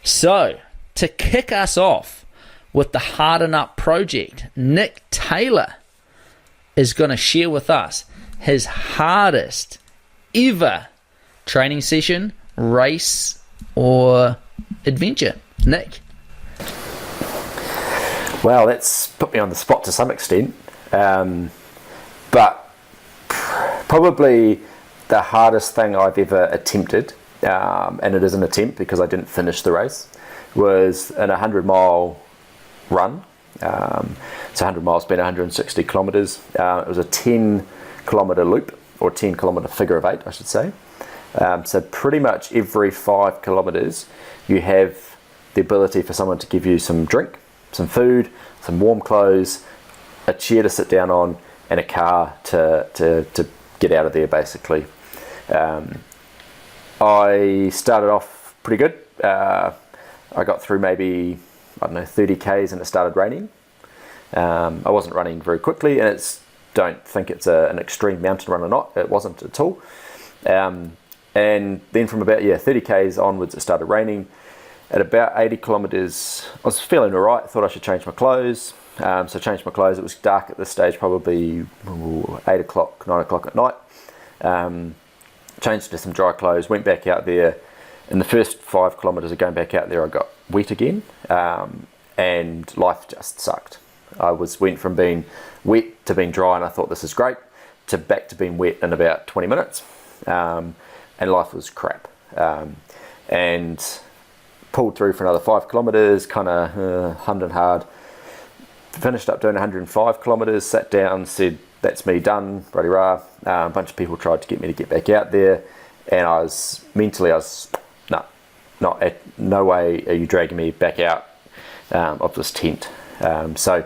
So, to kick us off with the Harden Up project, Nick Taylor is going to share with us his hardest ever training session, race, or adventure. Nick? Well, that's put me on the spot to some extent, but probably the hardest thing I've ever attempted, and it is an attempt because I didn't finish the race, was an 100-mile run. So 100 miles being 160 kilometres. It was a 10-kilometre loop, or 10-kilometre figure of 8, I should say. So pretty much every 5 kilometres you have the ability for someone to give you some drink, some food, some warm clothes, a chair to sit down on, and a car to get out of there, basically. I started off pretty good. I got through maybe, 30 Ks, and it started raining. I wasn't running very quickly, and don't think it's an extreme mountain run or not. It wasn't at all. And then from about 30 Ks onwards, it started raining. At about 80 kilometres, I was feeling all right. Thought I should change my clothes. So I changed my clothes. It was dark at this stage, probably 8 o'clock, 9 o'clock at night. Changed to some dry clothes, went back out there. In the first 5 kilometres of going back out there, I got wet again, and life just sucked. I went from being wet to being dry, and I thought this is great, to back to being wet in about 20 minutes, and life was crap. And pulled through for another 5 kilometres, kind of hummed and hard. Finished up doing 105 kilometres, sat down, said, that's me done, bloody rah. A bunch of people tried to get me to get back out there, and I was no way are you dragging me back out of this tent. So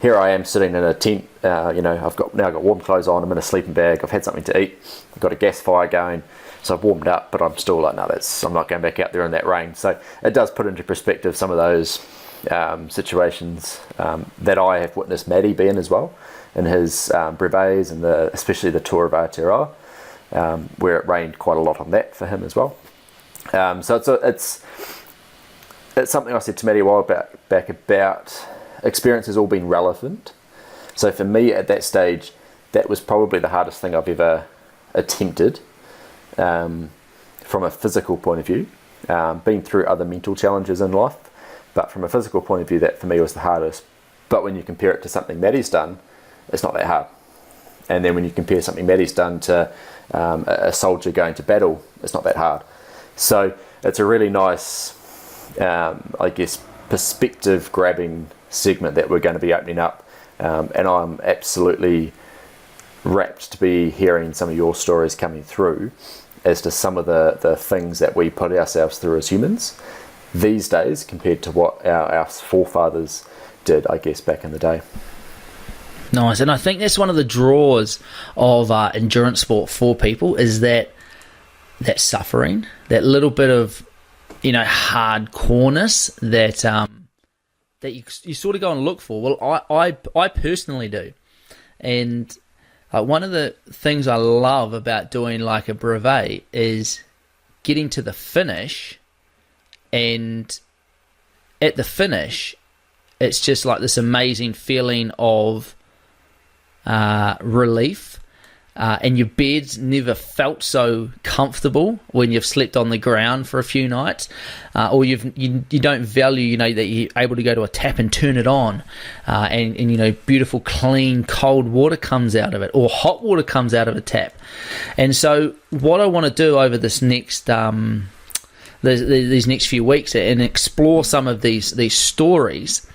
here I am sitting in a tent. I've now got warm clothes on. I'm in a sleeping bag. I've had something to eat. I've got a gas fire going. So I've warmed up, but I'm still like, no, I'm not going back out there in that rain. So it does put into perspective some of those situations that I have witnessed Maddie be in as well, in his brevets, and especially the Tour of Aotearoa, where it rained quite a lot on that for him as well. So it's something I said to Maddie a while back about experience has all been relevant. So for me at that stage, that was probably the hardest thing I've ever attempted, from a physical point of view. Been through other mental challenges in life, but from a physical point of view, that for me was the hardest. But when you compare it to something Maddie's done, it's not that hard. And then when you compare something Maddie's done to a soldier going to battle, it's not that hard. So it's a really nice, perspective-grabbing segment that we're going to be opening up. And I'm absolutely rapt to be hearing some of your stories coming through as to some of the things that we put ourselves through as humans these days compared to what our forefathers did, I guess, back in the day. Nice. And I think that's one of the draws of endurance sport for people, is that suffering, that little bit of, hardcoreness that you sort of go and look for. Well, I personally do. And one of the things I love about doing like a brevet is getting to the finish, and at the finish, it's just like this amazing feeling of relief, and your bed's never felt so comfortable when you've slept on the ground for a few nights, or you don't value that you're able to go to a tap and turn it on, and beautiful clean cold water comes out of it, or hot water comes out of a tap. And so what I want to do over this next these next few weeks and explore some of these stories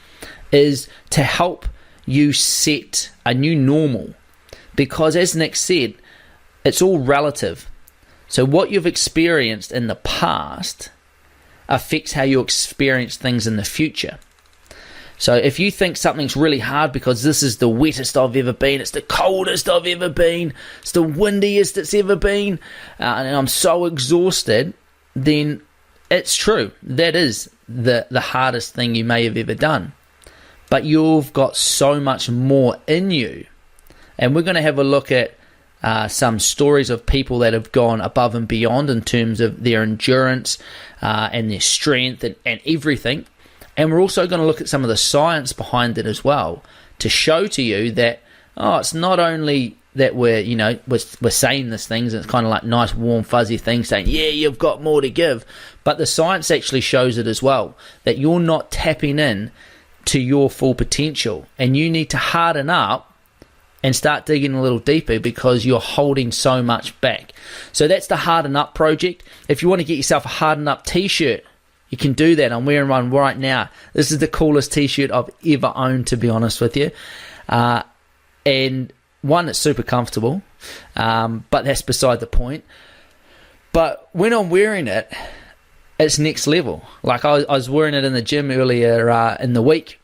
is to help you set a new normal, because as Nick said, it's all relative. So what you've experienced in the past affects how you experience things in the future. So if you think something's really hard because this is the wettest I've ever been, it's the coldest I've ever been, it's the windiest it's ever been, and I'm so exhausted, then it's true. That is the hardest thing you may have ever done. But you've got so much more in you. And we're going to have a look at some stories of people that have gone above and beyond in terms of their endurance and their strength and everything. And we're also going to look at some of the science behind it as well, to show to you that, it's not only that we're saying these things, and it's kind of like nice, warm, fuzzy things saying, yeah, you've got more to give. But the science actually shows it as well, that you're not tapping in to your full potential, and you need to harden up and start digging a little deeper because you're holding so much back. So that's the Harden Up project. If you want to get yourself a Harden Up t-shirt, you can do that. I'm wearing one right now. This is the coolest t-shirt I've ever owned, to be honest with you. And one, it's super comfortable, but that's beside the point. But when I'm wearing it, it's next level. Like I was wearing it in the gym earlier in the week,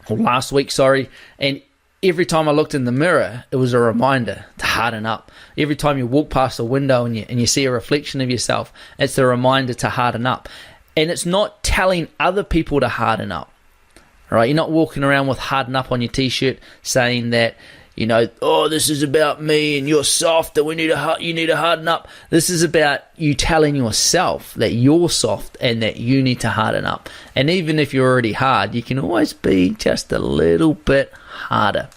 or last week, sorry, and every time I looked in the mirror, it was a reminder to harden up. Every time you walk past a window and you see a reflection of yourself, it's a reminder to harden up. And it's not telling other people to harden up, right? You're not walking around with harden up on your t-shirt saying that, this is about me and you're soft and you need to harden up. This is about you telling yourself that you're soft and that you need to harden up. And even if you're already hard, you can always be just a little bit harder.